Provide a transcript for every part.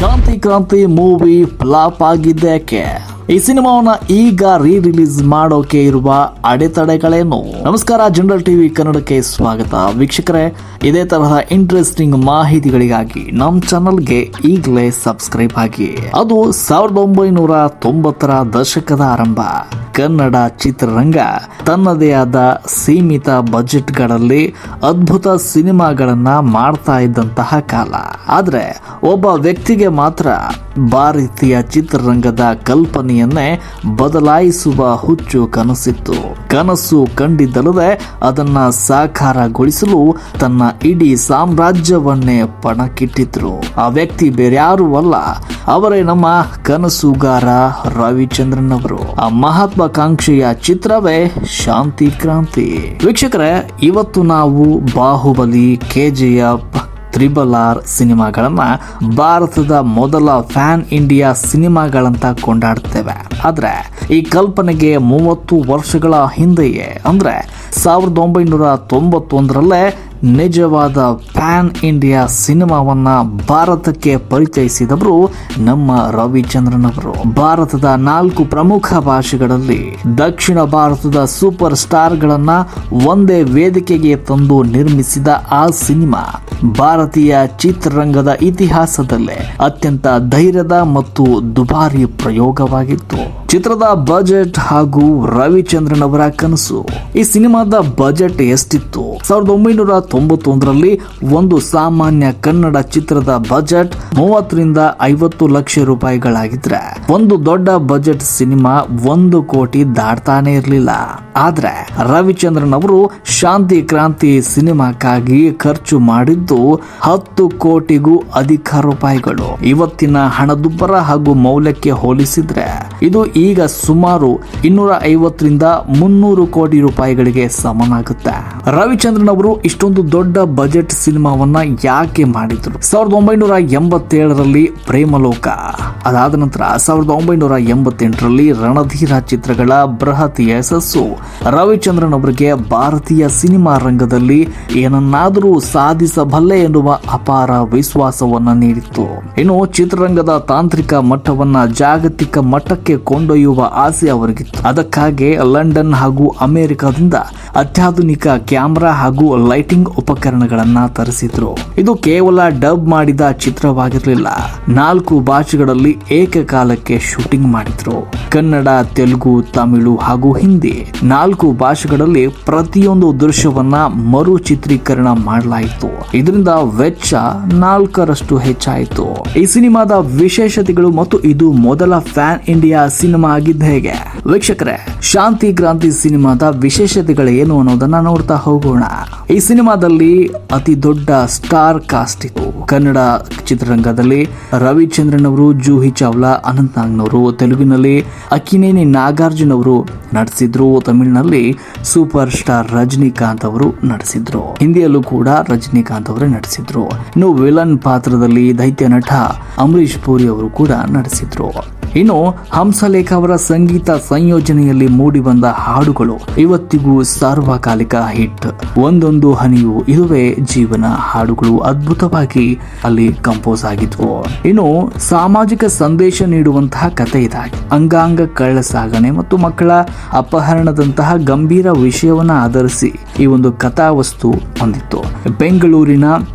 ಶಾಂತಿ ಕ್ರಾಂತಿ movie flap ಆಗಿದ್ದೇಕೆ? ಈ ಸಿನಿಮಾವನ್ನ ಈಗ ರಿಲೀಸ್ ಮಾಡೋಕೆ ಇರುವ ಅಡೆತಡೆಗಳೇನು? ನಮಸ್ಕಾರ, ಜನರಲ್ ಟಿವಿ ಕನ್ನಡಕ್ಕೆ ಸ್ವಾಗತ. ವೀಕ್ಷಕರೇ, ಇದೇ ತರಹ ಇಂಟ್ರೆಸ್ಟಿಂಗ್ ಮಾಹಿತಿಗಳಿಗಾಗಿ ನಮ್ಮ ಚಾನಲ್ಗೆ ಈಗಲೇ ಸಬ್ಸ್ಕ್ರೈಬ್ ಆಗಿ. ಅದು 1990ರ ದಶಕದ ಆರಂಭ. ಕನ್ನಡ ಚಿತ್ರರಂಗ ತನ್ನದೇ ಆದ ಸೀಮಿತ ಬಜೆಟ್ಗಳಲ್ಲಿ ಅದ್ಭುತ ಸಿನಿಮಾಗಳನ್ನ ಮಾಡ್ತಾ ಇದ್ದಂತಹ ಕಾಲ. ಆದ್ರೆ ಒಬ್ಬ ವ್ಯಕ್ತಿಗೆ ಮಾತ್ರ ಭಾರತೀಯ ಚಿತ್ರರಂಗದ ಕಲ್ಪನೆಯನ್ನೇ ಬದಲಾಯಿಸುವ ಹುಚ್ಚು ಕನಸಿತ್ತು. ಕನಸು ಕಂಡಿದ್ದಲ್ಲದೆ ಅದನ್ನ ಸಾಕಾರಗೊಳಿಸಲು ತನ್ನ ಇಡೀ ಸಾಮ್ರಾಜ್ಯವನ್ನೇ ಪಣಕ್ಕಿಟ್ಟಿದ್ರು. ಆ ವ್ಯಕ್ತಿ ಬೇರ್ಯಾರೂ ಅಲ್ಲ, ಅವರೇ ನಮ್ಮ ಕನಸುಗಾರ ರವಿಚಂದ್ರನ್ ಅವರು. ಆ ಮಹತ್ವಾಕಾಂಕ್ಷೆಯ ಚಿತ್ರವೇ ಶಾಂತಿ ಕ್ರಾಂತಿ. ವೀಕ್ಷಕರೇ, ಇವತ್ತು ನಾವು ಬಾಹುಬಲಿ, KGF, RRR ಸಿನಿಮಾಗಳನ್ನ ಭಾರತದ ಮೊದಲ ಫ್ಯಾನ್ ಇಂಡಿಯಾ ಸಿನಿಮಾಗಳಂತ ಕೊಂಡಾಡ್ತೇವೆ. ಆದ್ರೆ ಈ ಕಲ್ಪನೆಗೆ 30 ವರ್ಷಗಳ ಹಿಂದೆಯೇ, ಅಂದ್ರೆ 1991ರಲ್ಲೇ ನಿಜವಾದ ಫ್ಯಾನ್ ಇಂಡಿಯಾ ಸಿನಿಮಾವನ್ನ ಭಾರತಕ್ಕೆ ಪರಿಚಯಿಸಿದವರು ನಮ್ಮ ರವಿಚಂದ್ರನ್ ಅವರು. ಭಾರತದ 4 ಪ್ರಮುಖ ಭಾಷೆಗಳಲ್ಲಿ ದಕ್ಷಿಣ ಭಾರತದ ಸೂಪರ್ ಸ್ಟಾರ್ಗಳನ್ನ ಒಂದೇ ವೇದಿಕೆಗೆ ತಂದು ನಿರ್ಮಿಸಿದ ಆ ಸಿನಿಮಾ ಭಾರತೀಯ ಚಿತ್ರರಂಗದ ಇತಿಹಾಸದಲ್ಲೇ ಅತ್ಯಂತ ಧೈರ್ಯದ ಮತ್ತು ದುಬಾರಿ ಪ್ರಯೋಗವಾಗಿತ್ತು. ಚಿತ್ರದ ಬಜೆಟ್ ಹಾಗೂ ರವಿಚಂದ್ರನ್ ಅವರ ಕನಸು. ಈ ಸಿನಿಮಾದ ಬಜೆಟ್ ಎಷ್ಟಿತ್ತು? 1991ರಲ್ಲಿ ಒಂದು ಸಾಮಾನ್ಯ ಕನ್ನಡ ಚಿತ್ರದ ಬಜೆಟ್ 30ರಿಂದ 50 ಲಕ್ಷ ರೂಪಾಯಿಗಳಾಗಿದ್ರೆ ಒಂದು ದೊಡ್ಡ ಬಜೆಟ್ ಸಿನಿಮಾ 1 ಕೋಟಿ ದಾಟ್ತಾನೆ ಇರಲಿಲ್ಲ. ಆದ್ರೆ ರವಿಚಂದ್ರನ್ ಅವರು ಶಾಂತಿ ಕ್ರಾಂತಿ ಸಿನಿಮಾಕ್ಕಾಗಿ ಖರ್ಚು ಮಾಡಿದ್ದು 10 ಕೋಟಿಗೂ ಅಧಿಕ ರೂಪಾಯಿಗಳು. ಇವತ್ತಿನ ಹಣದುಬ್ಬರ ಹಾಗೂ ಮೌಲ್ಯಕ್ಕೆ ಹೋಲಿಸಿದ್ರೆ ಇದು ಈಗ ಸುಮಾರು 250ರಿಂದ 300 ಕೋಟಿ ರೂಪಾಯಿಗಳಿಗೆ ಸಮನಾಗುತ್ತೆ. ರವಿಚಂದ್ರನ್ ಅವರು ಇಷ್ಟೊಂದು ದೊಡ್ಡ ಬಜೆಟ್ ಸಿನಿಮಾವನ್ನ ಯಾಕೆ ಮಾಡಿದ್ರು? 1987ರಲ್ಲಿ ಪ್ರೇಮಲೋಕ, ಅದಾದ ನಂತರ 1988ರಲ್ಲಿ ರಣಧೀರ ಚಿತ್ರಗಳ ಬೃಹತ್ ಯಶಸ್ಸು ರವಿಚಂದ್ರನ್ ಅವರಿಗೆ ಭಾರತೀಯ ಸಿನಿಮಾ ರಂಗದಲ್ಲಿ ಏನನ್ನಾದರೂ ಸಾಧಿಸಬಲ್ಲೆ ಎನ್ನುವ ಅಪಾರ ವಿಶ್ವಾಸವನ್ನ ನೀಡಿತ್ತು. ಇನ್ನು ಚಿತ್ರರಂಗದ ತಾಂತ್ರಿಕ ಮಟ್ಟವನ್ನ ಜಾಗತಿಕ ಮಟ್ಟಕ್ಕೆ ಕೊಂಡೊಯ್ಯುವ ಆಸೆ ಅವರಿಗಿತ್ತು. ಅದಕ್ಕಾಗಿ ಲಂಡನ್ ಹಾಗೂ ಅಮೆರಿಕದಿಂದ ಅತ್ಯಾಧುನಿಕ ಕ್ಯಾಮೆರಾ ಹಾಗೂ ಲೈಟಿಂಗ್ ಉಪಕರಣಗಳನ್ನ ತರಿಸಿದ್ರು. ಇದು ಕೇವಲ ಡಬ್ ಮಾಡಿದ ಚಿತ್ರವಾಗಿರಲಿಲ್ಲ, 4 ಭಾಷೆಗಳಲ್ಲಿ ಏಕಕಾಲಕ್ಕೆ ಶೂಟಿಂಗ್ ಮಾಡಿದ್ರು. ಕನ್ನಡ, ತೆಲುಗು, ತಮಿಳು ಹಾಗೂ ಹಿಂದಿ 4 ಭಾಷೆಗಳಲ್ಲಿ ಪ್ರತಿಯೊಂದು ದೃಶ್ಯವನ್ನ ಮರು ಚಿತ್ರೀಕರಣ ಮಾಡಲಾಯಿತು. ಇದರಿಂದ ವೆಚ್ಚ 4ರಷ್ಟು ಹೆಚ್ಚಾಯಿತು. ಈ ಸಿನಿಮಾದ ವಿಶೇಷತೆಗಳು ಮತ್ತು ಇದು ಮೊದಲ ಫ್ಯಾನ್ ಇಂಡಿಯಾ ಸಿನಿಮಾ ಆಗಿದ್ದ ಹೇಗೆ? ವೀಕ್ಷಕರೇ, ಶಾಂತಿ ಕ್ರಾಂತಿ ಸಿನಿಮಾದ ವಿಶೇಷತೆಗಳು ಏನು ಅನ್ನೋದನ್ನ ನೋಡ್ತಾ ಹೋಗೋಣ. ಈ ಸಿನಿಮಾದಲ್ಲಿ ಅತಿ ದೊಡ್ಡ ಸ್ಟಾರ್ ಕಾಸ್ಟ್ ಇತ್ತು. ಕನ್ನಡ ಚಿತ್ರರಂಗದಲ್ಲಿ ರವಿಚಂದ್ರನ್ ಅವರು, ಜೂಹಿ ಚಾವ್ಲಾ, ಅನಂತ್ ನಾಗ್ನವರು, ತೆಲುಗಿನಲ್ಲಿ ಅಕ್ಕಿನೇನಿ ನಾಗಾರ್ಜುನ್ ಅವರು ನಟಿಸಿದ್ರು, ತಮಿಳಿನಲ್ಲಿ ಸೂಪರ್ ಸ್ಟಾರ್ ರಜನಿಕಾಂತ್ ಅವರು ನಟಿಸಿದ್ರು, ಹಿಂದಿಯಲ್ಲೂ ಕೂಡ ರಜನಿಕಾಂತ್ ಅವರೇ ನಟಿಸಿದ್ರು. ಇನ್ನು ವಿಲನ್ ಪಾತ್ರದಲ್ಲಿ ದೈತ್ಯ ನಟ ಅಮರೀಶ್ ಪುರಿ ಅವರು ಕೂಡ ನಟಿಸಿದ್ರು. ಇನ್ನು ಹಂಸಲೇಖ ಅವರ ಸಂಗೀತ ಸಂಯೋಜನೆಯಲ್ಲಿ ಮೂಡಿ ಬಂದ ಹಾಡುಗಳು ಇವತ್ತಿಗೂ ಸಾರ್ವಕಾಲಿಕ ಹಿಟ್. ಒಂದೊಂದು ಹನಿಯು ಇದುವೇ ಜೀವನ ಹಾಡುಗಳು ಅದ್ಭುತವಾಗಿ ಅಲ್ಲಿ ಕಂಪೋಸ್ ಆಗಿದ್ವು. ಇನ್ನು ಸಾಮಾಜಿಕ ಸಂದೇಶ ನೀಡುವಂತಹ ಕಥೆ ಇದಾಗಿದೆ. ಅಂಗಾಂಗ ಕಳ್ಳ ಸಾಗಣೆ ಮತ್ತು ಮಕ್ಕಳ ಅಪಹರಣದಂತಹ ಗಂಭೀರ ವಿಷಯವನ್ನ ಆಧರಿಸಿ ಈ ಒಂದು ಕಥಾವಸ್ತು ಹೊಂದಿತ್ತು. ಬೆಂಗಳೂರಿನ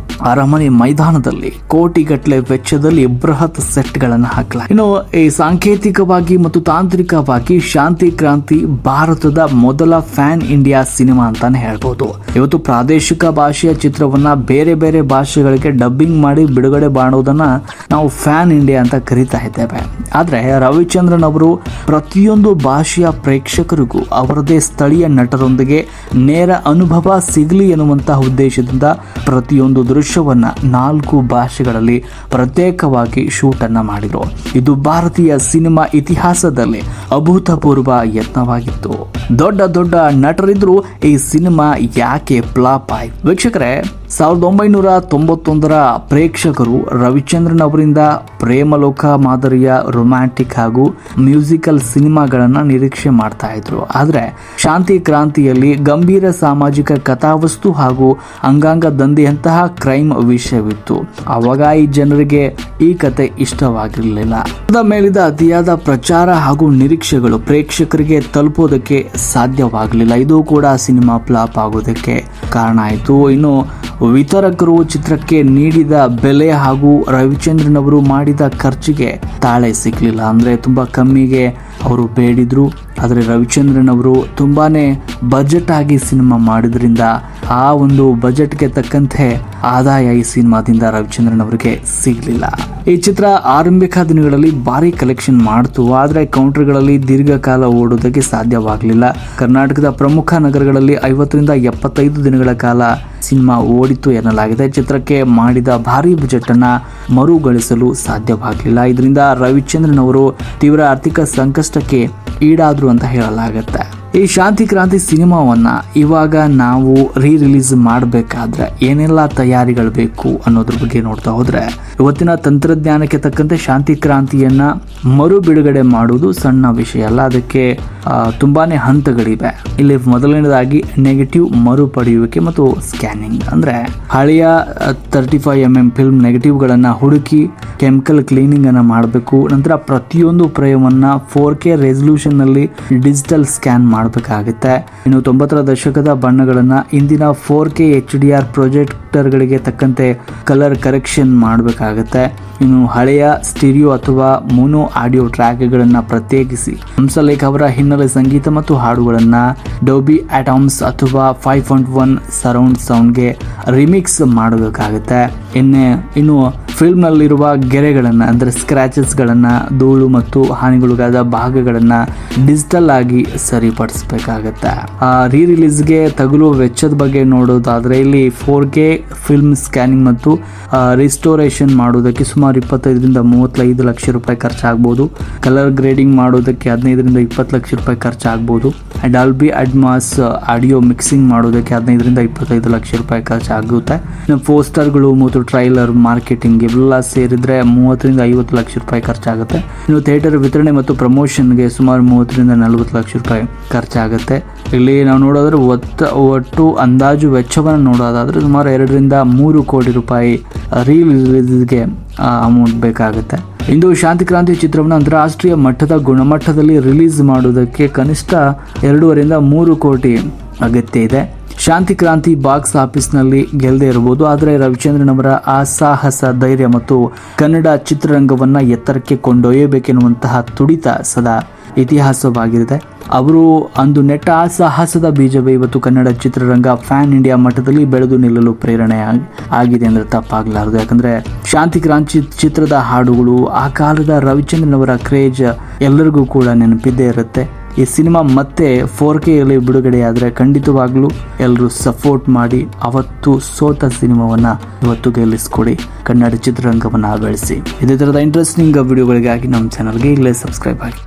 ಅರಮನೆ ಮೈದಾನದಲ್ಲಿ ಕೋಟಿಗಟ್ಟಲೆ ವೆಚ್ಚದಲ್ಲಿ ಬೃಹತ್ ಸೆಟ್ ಗಳನ್ನು ಹಾಕಲಾಗಿದೆ. ಇನ್ನು ಈ ಸಾಂಕೇತಿಕವಾಗಿ ಮತ್ತು ತಾಂತ್ರಿಕವಾಗಿ ಶಾಂತಿ ಕ್ರಾಂತಿ ಭಾರತದ ಮೊದಲ ಫ್ಯಾನ್ ಇಂಡಿಯಾ ಸಿನಿಮಾ ಅಂತಾನೆ ಹೇಳ್ಬೋದು. ಇವತ್ತು ಪ್ರಾದೇಶಿಕ ಭಾಷೆಯ ಚಿತ್ರವನ್ನ ಬೇರೆ ಬೇರೆ ಭಾಷೆಗಳಿಗೆ ಡಬ್ಬಿಂಗ್ ಮಾಡಿ ಬಿಡುಗಡೆ ಮಾಡೋದನ್ನ ನಾವು ಫ್ಯಾನ್ ಇಂಡಿಯಾ ಅಂತ ಕರೀತಾ ಇದ್ದೇವೆ. ಆದ್ರೆ ರವಿಚಂದ್ರನ್ ಅವರು ಪ್ರತಿಯೊಂದು ಭಾಷೆಯ ಪ್ರೇಕ್ಷಕರಿಗೂ ಅವರದೇ ಸ್ಥಳೀಯ ನಟರೊಂದಿಗೆ ನೇರ ಅನುಭವ ಸಿಗಲಿ ಎನ್ನುವಂತಹ ಉದ್ದೇಶದಿಂದ ಪ್ರತಿಯೊಂದು ದೃಶ್ಯವನ್ನ 4 ಭಾಷೆಗಳಲ್ಲಿ ಪ್ರತ್ಯೇಕವಾಗಿ ಶೂಟ್ ಅನ್ನ ಮಾಡಿದ್ರು. ಇದು ಭಾರತೀಯ ಸಿನಿಮಾ ಇತಿಹಾಸದಲ್ಲಿ ಅಭೂತಪೂರ್ವ ಯತ್ನವಾಗಿತ್ತು. ದೊಡ್ಡ ದೊಡ್ಡ ನಟರಿದ್ರು ಈ ಸಿನಿಮಾ ಯಾಕೆ ಫ್ಲಾಪ್ ಆಯ್ತು? ವೀಕ್ಷಕರೇ, 1991ರ ಪ್ರೇಕ್ಷಕರು ರವಿಚಂದ್ರನ್ ಅವರಿಂದ ಪ್ರೇಮಲೋಕ ಮಾದರಿಯ ರೊಮ್ಯಾಂಟಿಕ್ ಹಾಗೂ ಮ್ಯೂಸಿಕಲ್ ಸಿನಿಮಾಗಳನ್ನ ನಿರೀಕ್ಷೆ ಮಾಡ್ತಾ ಇದ್ರು. ಆದ್ರೆ ಶಾಂತಿ ಕ್ರಾಂತಿಯಲ್ಲಿ ಗಂಭೀರ ಸಾಮಾಜಿಕ ಕಥಾವಸ್ತು ಹಾಗೂ ಅಂಗಾಂಗ ದಂಧೆಯಂತಹ ಕ್ರೈಮ್ ವಿಷಯವಿತ್ತು. ಅವಾಗ ಈ ಜನರಿಗೆ ಈ ಕತೆ ಇಷ್ಟವಾಗಿರಲಿಲ್ಲ. ಮೇಲಿದ ಅತಿಯಾದ ಪ್ರಚಾರ ಹಾಗೂ ನಿರೀಕ್ಷೆಗಳು ಪ್ರೇಕ್ಷಕರಿಗೆ ತಲುಪೋದಕ್ಕೆ ಸಾಧ್ಯವಾಗಲಿಲ್ಲ. ಇದು ಕೂಡ ಸಿನಿಮಾ ಫ್ಲಾಪ್ ಆಗೋದಕ್ಕೆ ಕಾರಣ ಆಯಿತು. ಇನ್ನು ವಿತರಕರು ಚಿತ್ರಕ್ಕೆ ನೀಡಿದ ಬೆಲೆ ಹಾಗೂ ರವಿಚಂದ್ರನ್ ಅವರು ಮಾಡಿದ ಖರ್ಚಿಗೆ ತಾಳೆ ಸಿಗ್ಲಿಲ್ಲ. ಅಂದ್ರೆ ತುಂಬಾ ಕಮ್ಮಿಗೆ ಅವರು ಬೇಡಿದ್ರು, ಆದರೆ ರವಿಚಂದ್ರನ್ ಅವರು ತುಂಬಾನೇ ಬಜೆಟ್ ಆಗಿ ಸಿನಿಮಾ ಮಾಡಿದ್ರಿಂದ ಆ ಒಂದು ಬಜೆಟ್ಗೆ ತಕ್ಕಂತೆ ಆದಾಯ ಈ ಸಿನಿಮಾದಿಂದ ರವಿಚಂದ್ರನ್ ಅವರಿಗೆ ಸಿಗಲಿಲ್ಲ. ಈ ಚಿತ್ರ ಆರಂಭಿಕ ದಿನಗಳಲ್ಲಿ ಭಾರಿ ಕಲೆಕ್ಷನ್ ಮಾಡ್ತು, ಆದರೆ ಕೌಂಟರ್ಗಳಲ್ಲಿ ದೀರ್ಘಕಾಲ ಓಡೋದಕ್ಕೆ ಸಾಧ್ಯವಾಗಲಿಲ್ಲ. ಕರ್ನಾಟಕದ ಪ್ರಮುಖ ನಗರಗಳಲ್ಲಿ 50ರಿಂದ 75 ದಿನಗಳ ಕಾಲ ಸಿನಿಮಾ ಓಡಿತು ಎನ್ನಲಾಗಿದೆ. ಚಿತ್ರಕ್ಕೆ ಮಾಡಿದ ಭಾರಿ ಬಜೆಟ್ ಅನ್ನ ಮರುಗಳಿಸಲು ಸಾಧ್ಯವಾಗಲಿಲ್ಲ. ಇದರಿಂದ ರವಿಚಂದ್ರನ್ ಅವರು ತೀವ್ರ ಆರ್ಥಿಕ ಸಂಕಷ್ಟಕ್ಕೆ ಈಡಾದ್ರು ಅಂತ ಹೇಳಲಾಗುತ್ತೆ. ಈ ಶಾಂತಿ ಕ್ರಾಂತಿ ಸಿನಿಮಾವನ್ನ ಇವಾಗ ನಾವು ರಿಲೀಸ್ ಮಾಡಬೇಕಾದ್ರೆ ಏನೆಲ್ಲ ತಯಾರಿಗಳು ಬೇಕು ಅನ್ನೋದ್ರ ಬಗ್ಗೆ ನೋಡ್ತಾ ಹೋದ್ರೆ, ಇವತ್ತಿನ ತಂತ್ರಜ್ಞಾನಕ್ಕೆ ತಕ್ಕಂತೆ ಶಾಂತಿ ಕ್ರಾಂತಿಯನ್ನ ಮರು ಬಿಡುಗಡೆ ಮಾಡುವುದು ಸಣ್ಣ ವಿಷಯ ಅಲ್ಲ. ಅದಕ್ಕೆ ತುಂಬಾನೇ ಹಂತಗಳಿವೆ. ಇಲ್ಲಿ ಮೊದಲನೇದಾಗಿ ನೆಗೆಟಿವ್ ಮರುಪಡೆಯುವಿಕೆ ಮತ್ತು ಸ್ಕ್ಯಾನಿಂಗ್. ಅಂದ್ರೆ ಹಳೆಯ 35mm ಫಿಲ್ಮ್ ನೆಗೆಟಿವ್ಗಳನ್ನ ಹುಡುಕಿ ಕೆಮಿಕಲ್ ಕ್ಲೀನಿಂಗ್ ಅನ್ನ ಮಾಡಬೇಕು. ನಂತರ ಪ್ರತಿಯೊಂದು ಫ್ರೇಮನ್ನ 4K ರೆಸಲ್ಯೂಷನ್ ನಲ್ಲಿ ಡಿಜಿಟಲ್ ಸ್ಕ್ಯಾನ್ ಮಾಡಬೇಕಾಗುತ್ತೆ. ಇನ್ನು 90ರ ದಶಕದ ಬಣ್ಣಗಳನ್ನ ಇಂದಿನ 4K HDR ಪ್ರೊಜೆಕ್ಟರ್ ಗಳಿಗೆ ತಕ್ಕಂತೆ ಕಲರ್ ಕರೆಕ್ಷನ್ ಮಾಡಬೇಕಾಗುತ್ತೆ. ಇನ್ನು ಹಳೆಯ ಸ್ಟೀರಿಯೋ ಅಥವಾ ಮೋನೋ ಆಡಿಯೋ ಟ್ರ್ಯಾಕ್ಗಳನ್ನ ಪ್ರತ್ಯೇಕಿಸಿ ಹಂಸಲೇಖ ಅವರ ಹಿನ್ನೆಲೆ ಸಂಗೀತ ಮತ್ತು ಹಾಡುಗಳನ್ನ ಡೋಬಿ ಅಟಾಮ್ಸ್ ಅಥವಾ 5.1 ಸರೌಂಡ್ ಸೌಂಡ್ಗೆ ರಿಮಿಕ್ಸ್ ಮಾಡಬೇಕಾಗುತ್ತೆ. ಇನ್ನು ಫಿಲ್ಮ್ ನಲ್ಲಿರುವ ಗೆರೆಗಳನ್ನ ಅಂದ್ರೆ ಸ್ಕ್ರಾಚಸ್ ಗಳನ್ನ, ಧೂಳು ಮತ್ತು ಹಾನಿಗೊಳಗಾದ ಭಾಗಗಳನ್ನ ಡಿಜಿಟಲ್ ಆಗಿ ಸರಿಪಡಿಸಬೇಕಾಗತ್ತೆ. ರಿಲೀಸ್ಗೆ ತಗುಲುವ ವೆಚ್ಚದ ಬಗ್ಗೆ ನೋಡೋದಾದ್ರೆ ಇಲ್ಲಿ 4K ಫಿಲ್ಮ್ ಸ್ಕ್ಯಾನಿಂಗ್ ಮತ್ತು ರಿಸ್ಟೋರೇಷನ್ ಮಾಡೋದಕ್ಕೆ ಸುಮಾರು 25ರಿಂದ 35 ಲಕ್ಷ ರೂಪಾಯಿ ಖರ್ಚಾಗಬಹುದು. ಕಲರ್ ಗ್ರೇಡಿಂಗ್ ಮಾಡೋದಕ್ಕೆ 15ರಿಂದ 20 ಲಕ್ಷ ರೂಪಾಯಿ ಖರ್ಚಾಗಬಹುದು. ಡಾಲ್ಬಿ ಅಟ್ಮಾಸ್ ಆಡಿಯೋ ಮಿಕ್ಸಿಂಗ್ ಮಾಡೋದಕ್ಕೆ 15ರಿಂದ 25 ಲಕ್ಷ ರೂಪಾಯಿ ಖರ್ಚಾಗುತ್ತೆ. ಪೋಸ್ಟರ್ಗಳು ಮತ್ತು ಟ್ರೈಲರ್ ಮಾರ್ಕೆಟಿಂಗ್ ಇವೆಲ್ಲ ಸೇರಿದ್ರೆ 30ರಿಂದ 50 ಲಕ್ಷ ರೂಪಾಯಿ ಖರ್ಚಾಗುತ್ತೆ. ಇನ್ನು ಥಿಯೇಟರ್ ವಿತರಣೆ ಮತ್ತು ಪ್ರಮೋಷನ್ಗೆ ಸುಮಾರು 30ರಿಂದ 40 ಲಕ್ಷ ರೂಪಾಯಿ ಖರ್ಚಾಗುತ್ತೆ. ಇಲ್ಲಿ ನಾವು ನೋಡೋದ್ರೆ ಒಟ್ಟು ಅಂದಾಜು ವೆಚ್ಚವನ್ನು ನೋಡೋದಾದ್ರೆ ಸುಮಾರು 2ರಿಂದ 3 ಕೋಟಿ ರೂಪಾಯಿ ರಿಲೀಸ್ಗೆ ಅಮೌಂಟ್ ಬೇಕಾಗುತ್ತೆ. ಇಂದು ಶಾಂತಿ ಕ್ರಾಂತಿ ಚಿತ್ರವನ್ನು ಅಂತಾರಾಷ್ಟ್ರೀಯ ಮಟ್ಟದ ಗುಣಮಟ್ಟದಲ್ಲಿ ರಿಲೀಸ್ ಮಾಡುವುದಕ್ಕೆ ಕನಿಷ್ಠ 2.5ರಿಂದ 3 ಕೋಟಿ ಅಗತ್ಯ ಇದೆ. ಶಾಂತಿ ಕ್ರಾಂತಿ ಬಾಕ್ಸ್ ಆಫೀಸ್ನಲ್ಲಿ ಗೆಲ್ಲದೆ ಇರಬಹುದು, ಆದರೆ ರವಿಚಂದ್ರನ್ ಅವರ ಸಾಹಸ, ಧೈರ್ಯ ಮತ್ತು ಕನ್ನಡ ಚಿತ್ರರಂಗವನ್ನ ಎತ್ತರಕ್ಕೆ ಕೊಂಡೊಯ್ಯಬೇಕೆನ್ನುವಂತಹ ತುಡಿತ ಸದಾ ಇತಿಹಾಸವಾಗಿದೆ. ಅವರು ಅಂದು ನೆಟ್ಟ ಸಾಹಸದ ಬೀಜವೇ ಇವತ್ತು ಕನ್ನಡ ಚಿತ್ರರಂಗ ಫ್ಯಾನ್ ಇಂಡಿಯಾ ಮಟ್ಟದಲ್ಲಿ ಬೆಳೆದು ನಿಲ್ಲಲು ಪ್ರೇರಣೆ ಆಗಿದೆ ಅಂದ್ರೆ ತಪ್ಪಾಗಲಾರದು. ಯಾಕಂದ್ರೆ ಶಾಂತಿ ಕ್ರಾಂತಿ ಚಿತ್ರದ ಹಾಡುಗಳು, ಆ ಕಾಲದ ರವಿಚಂದ್ರನ್ ಅವರ ಕ್ರೇಜ್ ಎಲ್ಲರಿಗೂ ಕೂಡ ನೆನಪಿದ್ದೇ ಇರುತ್ತೆ. ಈ ಸಿನಿಮಾ ಮತ್ತೆ 4Kಯಲ್ಲಿ ಬಿಡುಗಡೆಯಾದರೆ ಖಂಡಿತವಾಗ್ಲೂ ಎಲ್ಲರೂ ಸಪೋರ್ಟ್ ಮಾಡಿ ಅವತ್ತು ಸೋತ ಸಿನಿಮಾವನ್ನ ಇವತ್ತು ಗೆಲ್ಲಿಸ್ಕೊಡಿ, ಕನ್ನಡ ಚಿತ್ರರಂಗವನ್ನ ಬೆಳೆಸಿ. ಇದೇ ತರದ ಇಂಟ್ರೆಸ್ಟಿಂಗ್ ವಿಡಿಯೋಗಳಿಗಾಗಿ ನಮ್ಮ ಚಾನಲ್ಗೆ ಇಲ್ಲೇ ಸಬ್ಸ್ಕ್ರೈಬ್ ಆಗಿ.